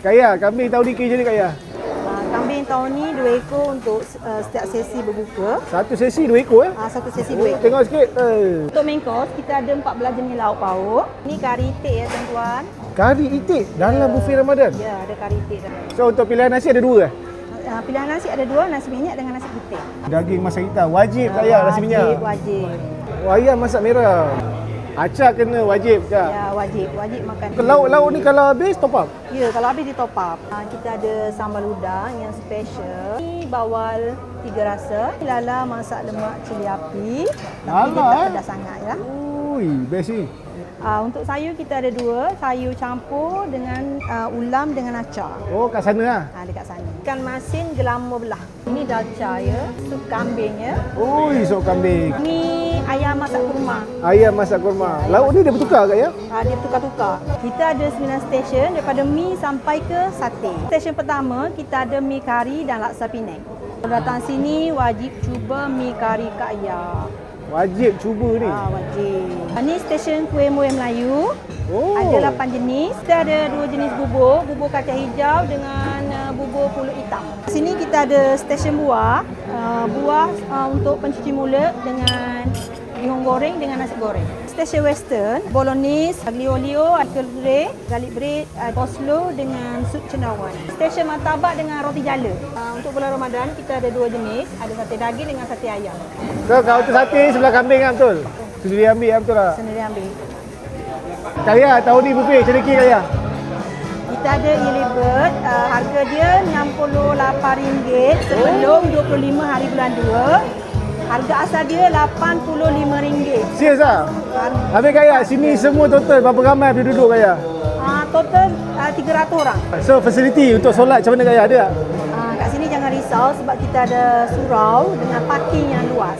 Kaya, kambing tahun ni kira je ni Kaya. Kambing tahun ni 2 ekor untuk setiap sesi berbuka. Satu sesi 2 ekor Satu sesi 2 ekor. Tengok sikit. Untuk main course, kita ada 14 jenis lauk pauk. Ni kari itik ya tuan-tuan. Kari itik dalam buffet Ramadan. Ya, ada kari itik. So untuk pilihan nasi ada 2 Pilihan nasi ada 2, nasi minyak dengan nasi putih. Daging masak hitam. Wajib Kaya nasi minyak. Wajib. Ayam masak merah. Acak kena wajib Kak. Ya, wajib makan. Lauk-lauk ni kalau habis top up? Ya, kalau habis di top up. Kita ada sambal udang yang special. Ni bawal 3 rasa. Lala masak lemak cili api. Tapi dia tak pedas sangat ya. Ui, best ni. Untuk sayur kita ada 2, sayur campur dengan ulam dengan acar. Oh, kat sana lah. Dekat sana. Ikan masin gelama belah. Ini dalca ya, sup kambing ya. Ui, sop kambing. Ini ayam masak kurma. Ayam masak kurma. Lauk ni dia bertukar Kak ya? Dia bertukar-tukar. Kita ada 9 stesen daripada mi sampai ke sate. Stesen pertama kita ada mi kari dan laksa Penang. Kalau datang sini wajib cuba mi kari Kak Aya. Wajib cuba ni. Wajib. Ini stesen kuih muih Melayu. Oh. Ada 8 jenis. Kita ada 2 jenis bubur. Bubur kacang hijau dengan bubur pulut hitam. Sini kita ada stesen buah. Buah untuk pencuci mulut dengan bihun goreng dengan nasi goreng. Stesen western, bolognese, aglio olio, curry, garlic bread, coleslaw dengan sup cendawan. Stesen martabak dengan roti jala. Untuk bulan Ramadan kita ada 2 jenis, ada sate daging dengan sate ayam. So, kaunter sate sebelah kambing kan betul? Sendiri ambil kan betul lah? Sendiri ambil. Kaya, tahun ni buffet cendekia Kaya? Kita ada early bird, harga dia RM68 sebelum 25 hari bulan 2. Harga asal dia RM85. Serius lah? Habis Kaya, sini semua total berapa ramai penduduk Kaya? Total 300 orang. So, facility untuk solat macam mana Kaya ada tak? Kat sini jangan risau sebab kita ada surau dengan parking yang luas.